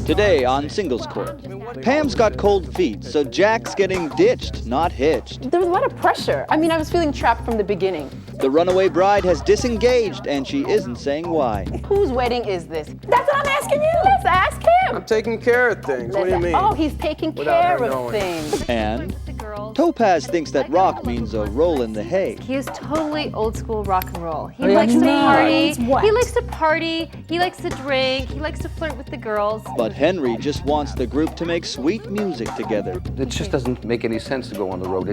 Today on Singles Court, Pam's got cold feet, so Jack's getting ditched, not hitched. There was a lot of pressure. I was feeling trapped from the beginning. The runaway bride has disengaged, and she isn't saying why. Whose wedding is this? That's what I'm asking you. Let's ask him. I'm taking care of things. What do you mean? Oh, he's taking care of things. And Topaz thinks that rock means a roll in the hay. He is totally old school rock and roll. He Oh, likes to no. party. What? He likes to party. He likes to drink. He likes to flirt with the girls. But Henry just wants the group to make sweet music together. It just doesn't make any sense to go on the road.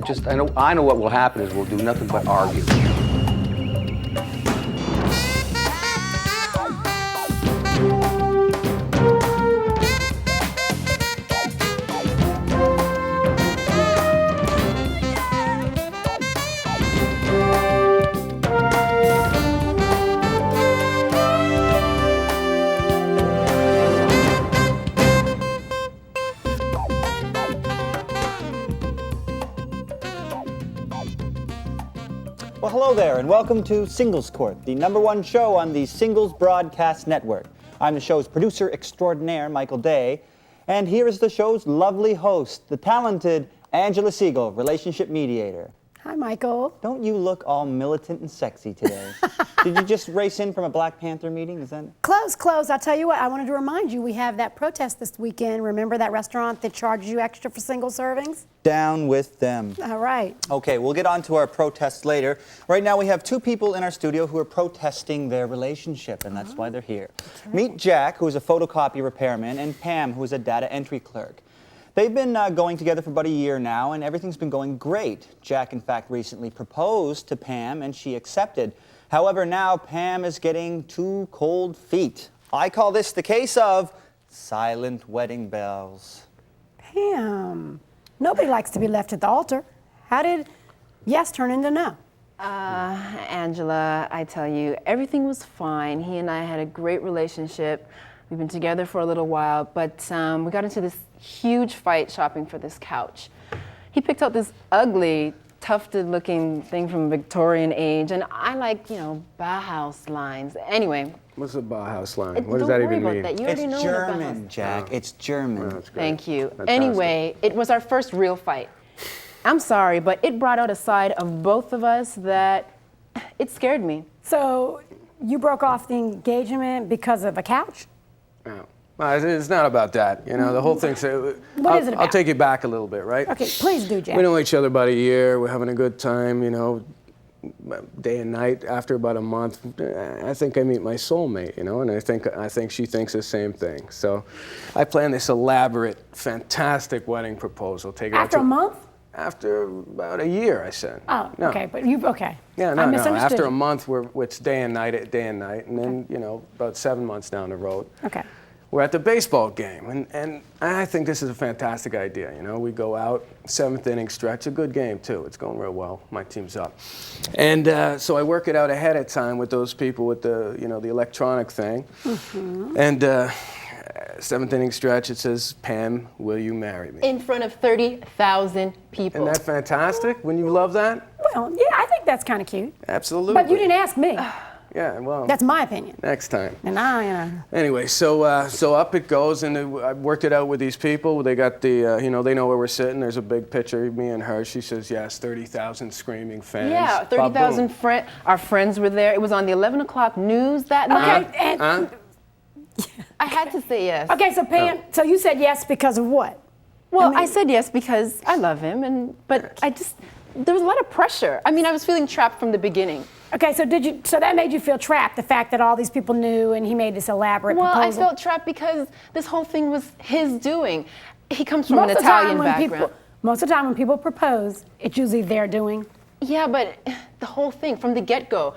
I know what will happen is we'll do nothing but argue. Well, hello there, and welcome to Singles Court, the #1 show on the Singles Broadcast Network. I'm the show's producer extraordinaire, Michael Day, and here is the show's lovely host, the talented Angela Segal, relationship mediator. Hi, Michael. Don't you look all militant and sexy today? Did you just race in from a Black Panther meeting? Is that? Close. I'll tell you what, I wanted to remind you, we have that protest this weekend. Remember that restaurant that charges you extra for single servings? Down with them. All right. Okay, we'll get on to our protests later. Right now we have two people in our studio who are protesting their relationship, and that's why they're here. Right. Meet Jack, who is a photocopy repairman, and Pam, who is a data entry clerk. They've been going together for about a year now, and everything's been going great. Jack, in fact, recently proposed to Pam, and she accepted. However, now Pam is getting two cold feet. I call this the case of silent wedding bells. Pam, nobody likes to be left at the altar. How did yes turn into no? Angela, I tell you, everything was fine. He and I had a great relationship. We've been together for a little while, but we got into this huge fight shopping for this couch. He picked out this ugly, tufted-looking thing from Victorian age, and I like, Bauhaus lines. Anyway. What's a Bauhaus line? What does that even mean? That. You It's already know German, Jack. Oh. It's German. Oh, that's great. Thank you. Fantastic. Anyway, it was our first real fight. I'm sorry, but it brought out a side of both of us that it scared me. So you broke off the engagement because of a couch? No. Well, it's not about that. The whole thing's... What is it about? I'll take you back a little bit, right? Okay, please do, Jack. We know each other about a year. We're having a good time, day and night. After about a month, I think I meet my soulmate, and I think she thinks the same thing. So I planned this elaborate, fantastic wedding proposal. Take it After out a month? After about a year, I said. Oh, No. okay, but okay. Yeah, I no. misunderstood. After a month, it's day and night, and then, about 7 months down the road. Okay. We're at the baseball game, and I think this is a fantastic idea. We go out, 7th inning stretch, a good game too. It's going real well. My team's up, and so I work it out ahead of time with those people with the the electronic thing, and 7th inning stretch. It says, "Pam, will you marry me?" In front of 30,000 people. Isn't that fantastic? Wouldn't you love that? Well, yeah, I think that's kind of cute. Absolutely. But you didn't ask me. Yeah, well. That's my opinion. Next time. And I, Anyway, so up it goes, and I worked it out with these people. They got the, they know where we're sitting. There's a big picture of me and her. She says yes, 30,000 screaming fans. Yeah, 30,000 friends. Our friends were there. It was on the 11 o'clock news that night. okay, and I had to say yes. okay, so Pam, so you said yes because of what? Well, I said yes because I love him, but there was a lot of pressure. I was feeling trapped from the beginning. Okay, so that made you feel trapped, the fact that all these people knew and he made this elaborate Well, proposal? I felt trapped because this whole thing was his doing. He comes from an Italian background. Most of the time when people propose, it's usually their doing. Yeah, but the whole thing, from the get-go,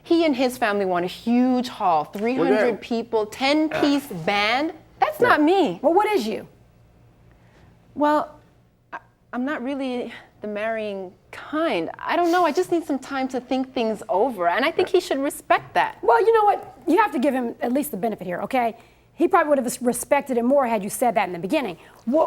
he and his family want a huge hall, 300 people, 10-piece band. That's not me. Well, what is you? Well, I'm not really the marrying kind. I don't know. I just need some time to think things over, and I think he should respect that. Well, you know what? You have to give him at least the benefit here, okay? he probably would have respected it more had you said that in the beginning.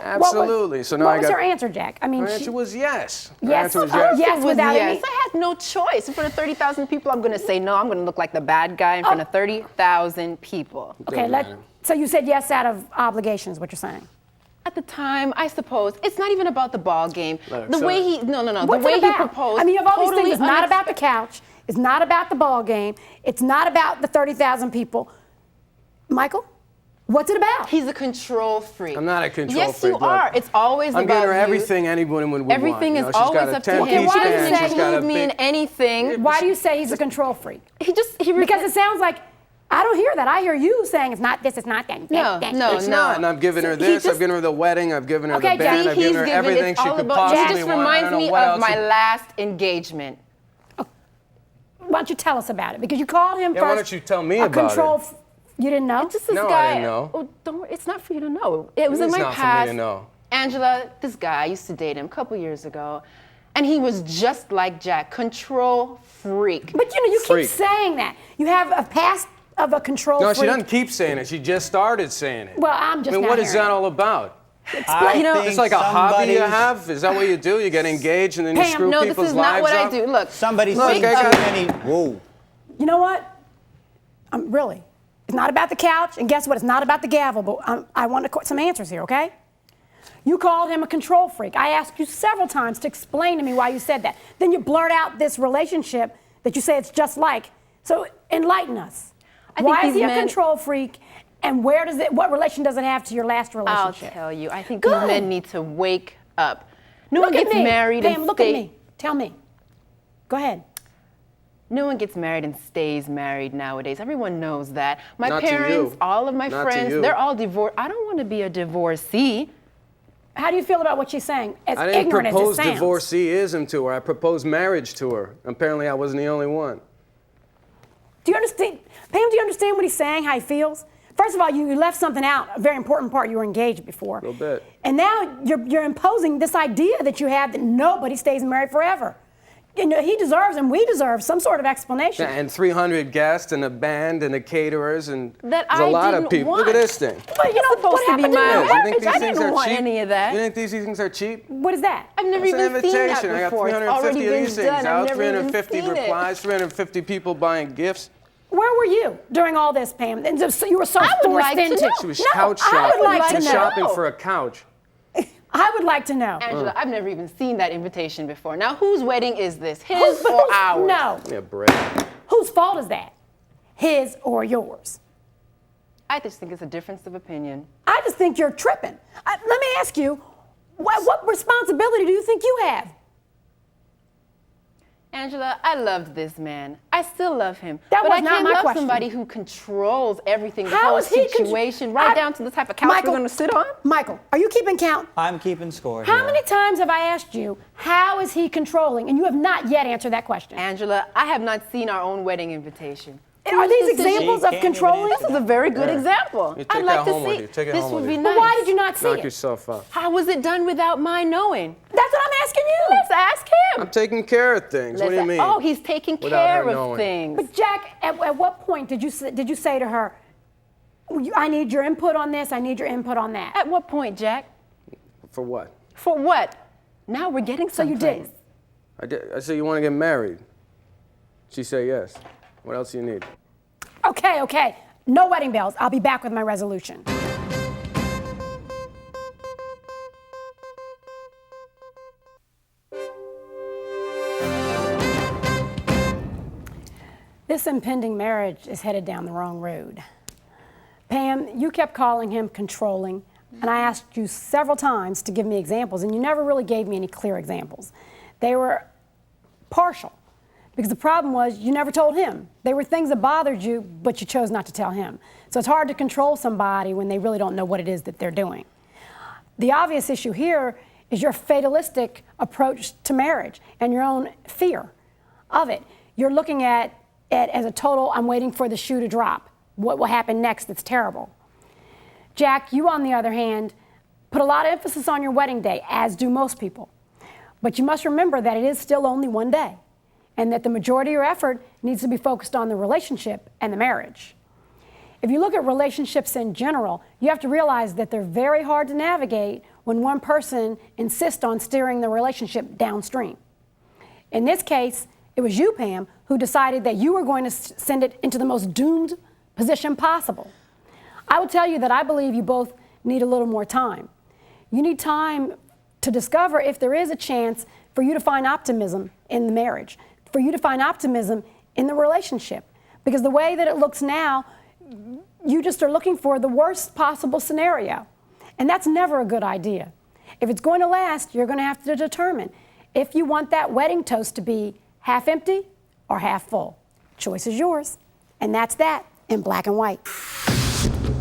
Absolutely. So now what I was got. her answer, Jack? I mean, Her answer was yes. Her yes, answer was yes. yes, It was without yes. any. I had no choice. In front of 30,000 people, I'm going to say no. I'm going to look like the bad guy in front of 30,000 people. Okay, so you said yes out of obligation is what you're saying. At the time, I suppose it's not even about the ball game. Look, The so- way he What's the way it he about? proposed. I mean, you have all these totally things. It's not about the unexpected. couch. It's not about the ball game. It's not about the 30,000 people. Michael, what's it about? He's a control freak. I'm not a control yes, freak. Yes, you are. It's always I'm about giving her you. everything any woman would want. Everything You is know, she's always got a up to him. 10-piece Why do you band, say she's got he a would mean big- anything? Why do you say he's a control freak? Because it sounds like I don't hear that. I hear you saying it's not this, it's not that. No. It's not, and I've given her this, I've given her the wedding, I've given her Okay, the band, Jack. I've given her everything it's she all could about, possibly He just want. I reminds don't know me what of else my you- last engagement. Why don't you tell us about it? Because you called him Yeah, first. why don't you tell me a about control it? You didn't know? It's just this No, I guy. didn't know. Oh, don't worry. It's not for you to know. It was in It's my not for me past. to know. Angela, this guy, I used to date him a couple years ago, and he was just like Jack, control freak. But you keep Freak. saying that. You have a past of a control No, freak. she doesn't keep saying it. She just started saying it. Well, I'm just I mean, not what is hearing that it. all about? Explain. It's like a hobby you somebody's- have? Is that what you do? You get engaged and then you Pam, screw No, this people's is not lives what up? I do. Look, Somebody's Look, seen I got- too many. Whoa. You know what? Really. It's not about the couch, and guess what? It's not about the gavel, but I want some answers here, okay? You called him a control freak. I asked you several times to explain to me why you said that. Then you blurt out this relationship that you say it's just like. So enlighten us. I think Why is these he a men- control freak, and what relation does it have to your last I'll relationship? tell you. I think Good. these men need to wake up. No Look one at gets me. married Pam, and look at me. Tell me. Go ahead. No one gets married and stays married nowadays. Everyone knows that. My Not to parents, you. all of my Not to friends, you. they're all divorced. I don't want to be a divorcee. How do you feel about what she's saying? As I didn't ignorant propose as it sounds. divorceeism to her. I proposed marriage to her. Apparently, I wasn't the only one. Do you understand? Pam, do you understand what he's saying, how he feels? First of all, you left something out, a very important part. You were engaged before. A little bit. And now you're imposing this idea that you have that nobody stays married forever. You know, he deserves and we deserve some sort of explanation. And 300 guests and a band and the caterers and That there's a I lot of didn't people. want. Look at this thing. But you know, supposed what to be happened to my your You think marriage? these I things didn't are want cheap? any of that. You think these things are cheap? What is that? I've never It's an even seen that invitation. I got before. It's 350 already of been these things done. I've out, never even 350 seen it. replies, 350 people buying gifts. Where were you during all this, Pam? And so you were so I would forced like to into. know. She was No, couch I shopping. would like She to She was know. shopping for a couch. I would like to know. Angela, I've never even seen that invitation before. Now, whose wedding is this? His Whose- or ours? No. Yeah, break. Whose fault is that? His or yours? I just think it's a difference of opinion. I just think you're tripping. Let me ask you, what responsibility do you think you have? Angela, I loved this man. I still love him. That but was I not can't my love question. somebody who controls everything, the How whole is he situation, right down to the type of couch Michael, we're going to sit on. Michael, are you keeping count? I'm keeping score How here. many times have I asked you, how is he controlling? And you have not yet answered that question. Angela, I have not seen our own wedding invitation. Are these Whose decision? examples She of can't even controlling? answer This is a very good There. example. You take I'd that like to home with see. you. Take it this home would with be you. nice. But why did you not see Knock it? yourself out. How was it done without my knowing? That's what I'm asking you. Let's ask him. I'm taking care of things. What do you Let's mean? Oh, he's taking Without her care of knowing. things. But Jack, at what point did you say to her, I need your input on this, I need your input on that? At what point, Jack? For what? For what? Now we're getting So you someplace. did. I said, you want to get married? She said yes. What else do you need? Okay. No wedding bells. I'll be back with my resolution. This impending marriage is headed down the wrong road. Pam, you kept calling him controlling, and I asked you several times to give me examples, and you never really gave me any clear examples. They were partial, because the problem was you never told him. They were things that bothered you, but you chose not to tell him. So it's hard to control somebody when they really don't know what it is that they're doing. The obvious issue here is your fatalistic approach to marriage and your own fear of it. You're looking at it as a total, I'm waiting for the shoe to drop. What will happen next that's terrible? Jack, you on the other hand, put a lot of emphasis on your wedding day, as do most people. But you must remember that it is still only one day, and that the majority of your effort needs to be focused on the relationship and the marriage. if you look at relationships in general, you have to realize that they're very hard to navigate when one person insists on steering the relationship downstream. In this case, it was you, Pam, who decided that you were going to send it into the most doomed position possible. I will tell you that I believe you both need a little more time. You need time to discover if there is a chance for you to find optimism in the marriage, for you to find optimism in the relationship. Because the way that it looks now, you just are looking for the worst possible scenario. And that's never a good idea. If it's going to last, you're going to have to determine if you want that wedding toast to be half empty or half full. Choice is yours. And that's that in black and white.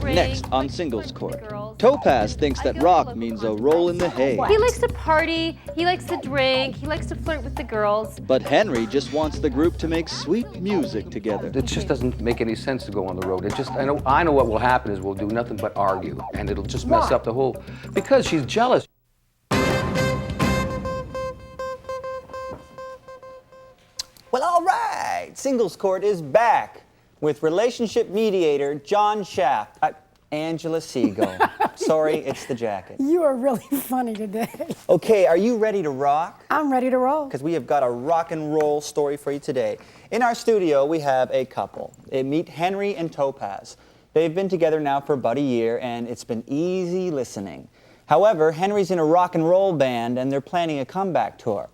Next on Singles Court, Topaz thinks that rock means a roll in the hay. He likes to party, he likes to drink, he likes to flirt with the girls. But Henry just wants the group to make sweet music together. It just doesn't make any sense to go on the road. It just, I know what will happen is we'll do nothing but argue, and it'll just mess up the whole, because she's jealous. Well, all right. Singles Court is back with relationship mediator John Shaft. Angela Segal. Sorry, it's the jacket. You are really funny today. Okay, are you ready to rock? I'm ready to roll. Because we have got a rock and roll story for you today. In our studio, we have a couple. Meet Henry and Topaz. They've been together now for about a year, and it's been easy listening. However, Henry's in a rock and roll band, and they're planning a comeback tour.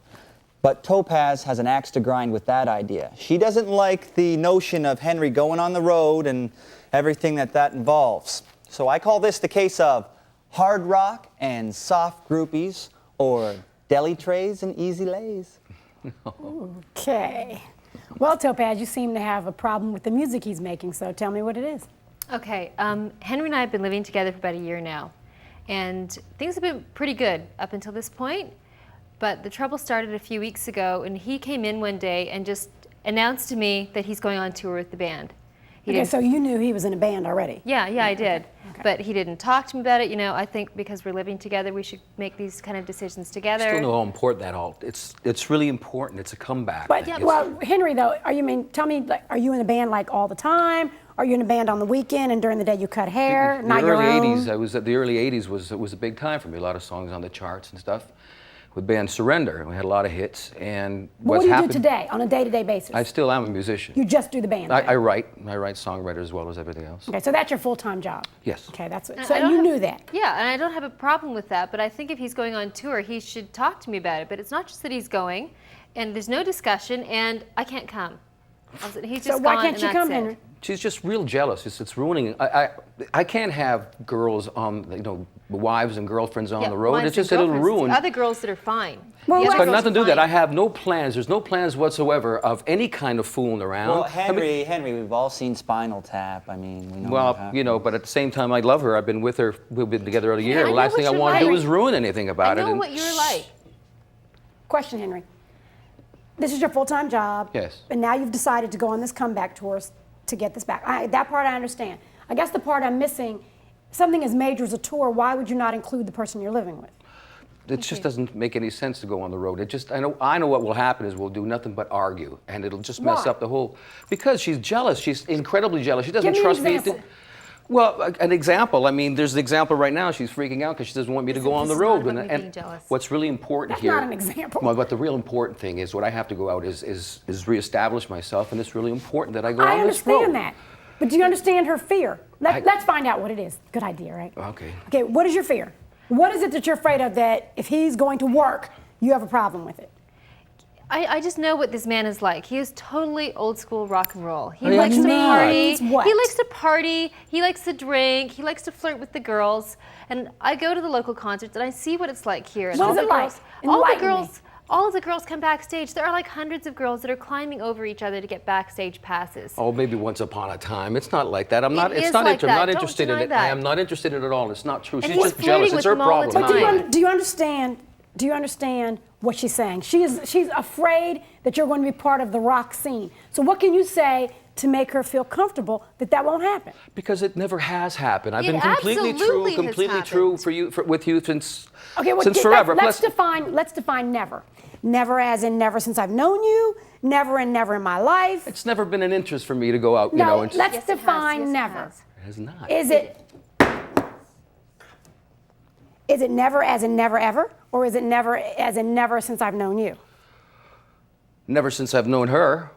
But Topaz has an axe to grind with that idea. She doesn't like the notion of Henry going on the road and everything that involves. So I call this the case of hard rock and soft groupies, or deli trays and easy lays. Okay. Well, Topaz, you seem to have a problem with the music he's making, so tell me what it is. Okay, Henry and I have been living together for about a year now, and things have been pretty good up until this point, but the trouble started a few weeks ago, and he came in one day and just announced to me that he's going on tour with the band. Okay, so you knew he was in a band already? Yeah, I did. Okay. But he didn't talk to me about it. You know, I think because we're living together, we should make these kind of decisions together. I still know how important that all. It's really important. It's a comeback. But thing. well, Henry, though, tell me, like, are you in a band like all the time? Are you in a band on the weekend and during the day you cut hair? Not your own? The early '80s was a big time for me. A lot of songs on the charts and stuff. With band Surrender, we had a lot of hits. And what do you do today on a day-to-day basis? I still am a musician. You just do the band? I write songwriter as well as everything else. Okay, so that's your full-time job? Yes. Okay, that's it. So you knew that? Yeah, and I don't have a problem with that, but I think if he's going on tour, he should talk to me about it. But it's not just that he's going, and there's no discussion, and I can't come. He's just so why gone, can't you and come, that's it. Henry? She's just real jealous. It's ruining. I can't have girls on, wives and girlfriends on the road. wives It's just and it'll girlfriends. ruin. Other girls that are fine. Well, It's the got other nothing to do girls with that. are I have no plans. There's no plans whatsoever of any kind of fooling around. Well, Henry, we've all seen Spinal Tap. I mean, we know what Well, happened. but at the same time, I love her. I've been with her. We've been together a year. I The know last thing what I you're want to do like. is ruin anything about I it. know what you're like. Question, Henry. This is your full-time job. Yes. And now you've decided to go on this comeback tour to get this back. That part I understand. I guess the part I'm missing, something as major as a tour, why would you not include the person you're living with? It just doesn't make any sense to go on the road. It just, I know what will happen is we'll do nothing but argue, and it'll just mess Why? up the whole. Because she's jealous. She's incredibly jealous. She doesn't Give me an trust me. example. Well, an example. I mean, there's an example right now. She's freaking out because she doesn't want me to go on the This is road. not about me being jealous. What's really important That's here? not an example. Well, but the real important thing is what I have to go out is reestablish myself, and it's really important that I go I on this road. understand that. But do you understand her fear? Let's find out what it is. Good idea, right? Okay. Okay, what is your fear? What is it that you're afraid of that if he's going to work, you have a problem with it? I just know what this man is like. He is totally old school rock and roll. He I mean, likes to he's party. not. What? He likes to party. He likes to drink. He likes to flirt with the girls. And I go to the local concerts and I see what it's like here. And What all is the it like? girls, Enlighten me. all of the girls come backstage. There are like hundreds of girls that are climbing over each other to get backstage passes. Oh, maybe once upon a time. It's not like that. I'm not. It It's is not. like I'm that. not Don't interested in deny it. that. I am not interested in it at all. It's not true. And She's he's just flirting jealous. with It's her them all the problem. time. not Do mine. you understand what she's saying? She's afraid that you're going to be part of the rock scene. So what can you say to make her feel comfortable that won't happen? Because it never has happened. I've It been completely absolutely true, has completely true happened. for you, with you since Okay, well, since forever. Let's Plus- define never. Never as in never since I've known you. Never and never in my life. It's never been an interest for me to go out, No, and let's Yes, it has. define Yes, it never. has. It has not. Is it never as in never ever? Or is it never as in never since I've known you? Never since I've known her.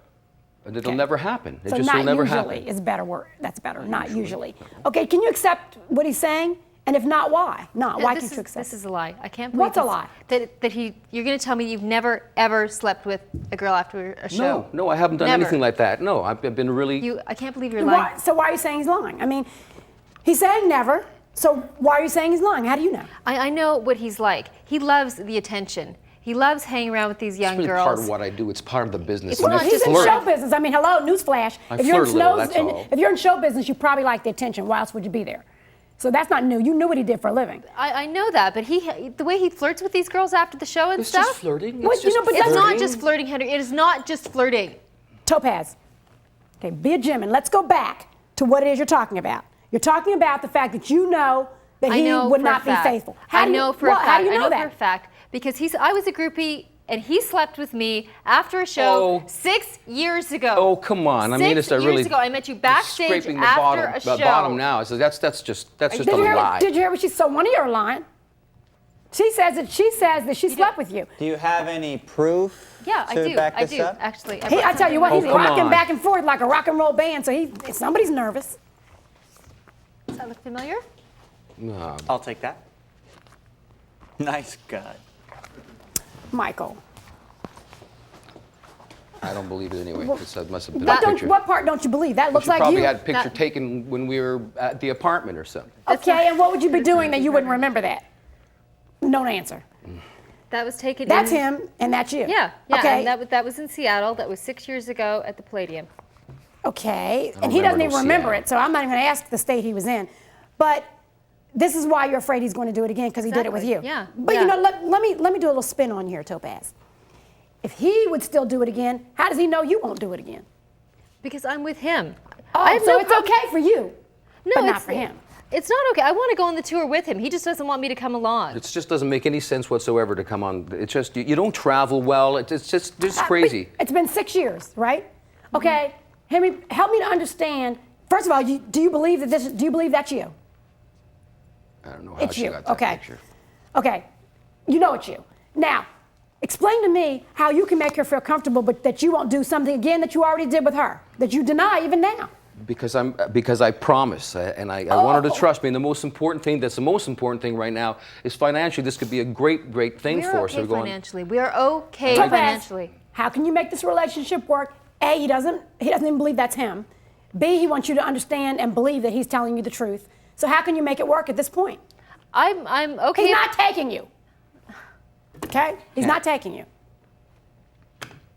And it'll Okay. never happen. It So just not will never usually happen. is a better word. That's better. Not usually. Okay, can you accept what he's saying? And if not, why? Not. Why can't you accept This it? is a lie. I can't believe What's a this- lie? You're going to tell me you've never, ever slept with a girl after a show? No, I haven't done Never. anything like that. No, I've been really. I can't believe you're lying. So why are you saying he's lying? I mean, he's saying never. So why are you saying he's lying? How do you know? I know what he's like. He loves the attention. He loves hanging around with these young It's really girls. part of what I do. It's part of the business. It's And not I He's in flirt. show business. I mean, hello, newsflash. I If you're in flirt a little, that's all. if you're in show business, you probably like the attention. Why else would you be there? So that's not new. You knew what he did for a living. I know that, but the way he flirts with these girls after the show and It's stuff. just flirting. Well, It's you just know, but It's that's not flirting. just flirting, Henry. It is not just flirting. Topaz. Okay, be a Jim, and let's go back to what it is you're talking about. You're talking about the fact that you know that I he know would for a not be fact. faithful. I know for a fact. How do you know I know that? for a fact because I was a groupie and he slept with me after a show Oh. 6 years ago. Oh, come on. I mean, it's a 6 really. years ago. I met you backstage scraping the after bottom, a show. the bottom now. So that's just a Did you lie. hear what so one of you are lying? She says that she slept with you. Do you have any proof Yeah, I to do. back I this do, up? actually. I tell you what, Oh, he's come rocking on. back and forth like a rock and roll band. So somebody's nervous. Does that look familiar? No. I'll take that. Nice guy. Michael. I don't believe it anyway. It must have been What, a picture. what part don't you believe? That looks She like probably you. had a picture That- taken when we were at the apartment or something. Okay, and what would you be doing that you wouldn't remember that? No answer. That was taken That's in. him, and that's you. Yeah. Okay. And that was in Seattle. That was 6 years ago at the Palladium. Okay, don't and he doesn't remember even no remember Seattle. it, so I'm not even going to ask the state he was in. But this is why you're afraid he's going to do it again, because he did it with you. Exactly, yeah, But yeah. you know, let me do a little spin on you here, Topaz. If he would still do it again, how does he know you won't do it again? Because I'm with him. Oh, I have so no it's problem- okay for you, No, but not it's- for him. It's not okay. I want to go on the tour with him. He just doesn't want me to come along. It just doesn't make any sense whatsoever to come on. It's just you don't travel well. It's just But crazy. It's been 6 years, right? Okay, Henry, help me to understand. First of all, do you believe that do you believe that's you? I don't know how It's she you. got that Okay. picture. Okay. You know it's you. Now, explain to me how you can make her feel comfortable, but that you won't do something again that you already did with her, that you deny even now. Because I promise, and I want her to trust me. And the most important thing right now is financially. This could be a great thing We're for us. okay We're going. financially. We are okay Topaz, financially. how can you make this relationship work? A, he doesn't even believe that's him. B, he wants you to understand and believe that he's telling you the truth. So how can you make it work at this point? I'm okay. He's not taking you. Okay? He's not taking you.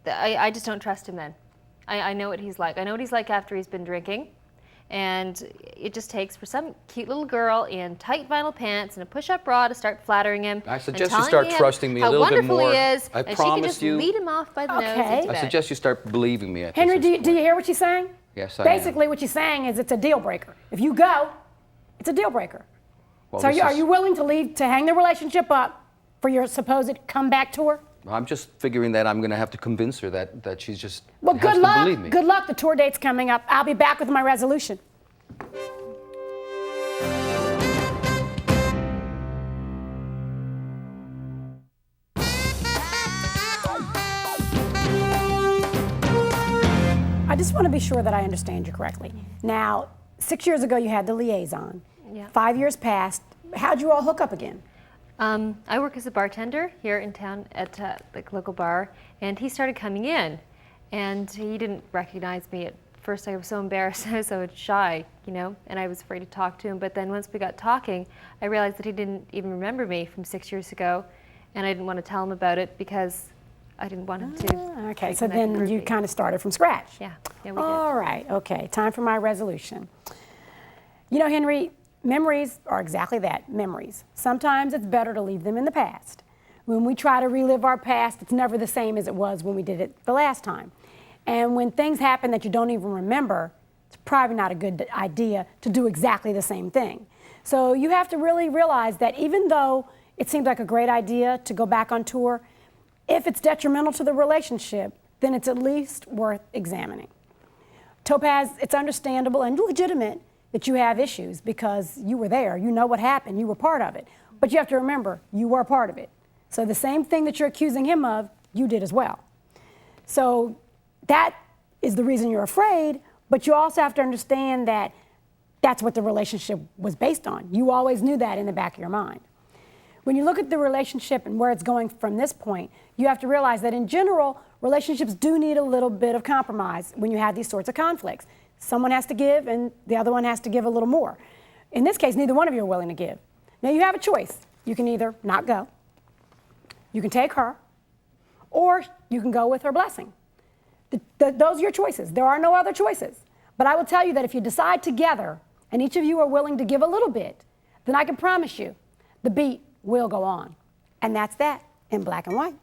I just don't trust him then. I know what he's like. I know what he's like after he's been drinking. And it just takes for some cute little girl in tight vinyl pants and a push-up bra to start flattering him. I and suggest you telling start him trusting me a how little bit wonderful more. he is, I and she can promise just you. lead him off by the nose Okay. into I bed. suggest you start believing me. At Henry, this do you hear what she's saying? Yes, I Basically, am. what she's saying is it's a deal breaker. If you go, it's a deal breaker. Well, So this are is- you willing to hang the relationship up for your supposed comeback tour? I'm just figuring that I'm going to have to convince her that she's just Well, has good to luck. believe me. Good luck. The tour date's coming up. I'll be back with my resolution. I just want to be sure that I understand you correctly. Now, 6 years ago, you had the liaison. Yeah. 5 years passed. How'd you all hook up again? I work as a bartender here in town at the local bar, and he started coming in, and he didn't recognize me at first. I was so embarrassed, I was so shy, and I was afraid to talk to him. But then once we got talking, I realized that he didn't even remember me from 6 years ago, and I didn't want to tell him about it because I didn't want him to. Okay, think so I'm like a then you groupie. kind of started from scratch. Yeah, we did. All right, okay, time for my resolution. You know, Henry, memories are exactly that, memories. Sometimes it's better to leave them in the past. When we try to relive our past, it's never the same as it was when we did it the last time. And when things happen that you don't even remember, it's probably not a good idea to do exactly the same thing. So you have to really realize that even though it seems like a great idea to go back on tour, if it's detrimental to the relationship, then it's at least worth examining. Topaz, it's understandable and legitimate that you have issues because you were there. You know what happened. You were part of it. But you have to remember, you were part of it. So the same thing that you're accusing him of, you did as well. So that is the reason you're afraid, but you also have to understand that that's what the relationship was based on. You always knew that in the back of your mind. When you look at the relationship and where it's going from this point, you have to realize that in general, relationships do need a little bit of compromise when you have these sorts of conflicts. Someone has to give and the other one has to give a little more. In this case, neither one of you are willing to give. Now you have a choice. You can either not go, you can take her, or you can go with her blessing. Those are your choices. There are no other choices. But I will tell you that if you decide together and each of you are willing to give a little bit, then I can promise you the beat will go on. And that's that in black and white.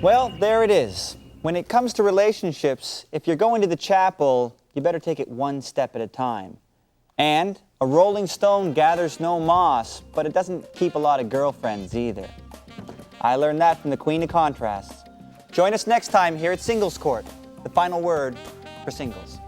Well, there it is. When it comes to relationships, if you're going to the chapel, you better take it one step at a time. And a rolling stone gathers no moss, but it doesn't keep a lot of girlfriends either. I learned that from the Queen of Contrasts. Join us next time here at Singles Court, the final word for singles.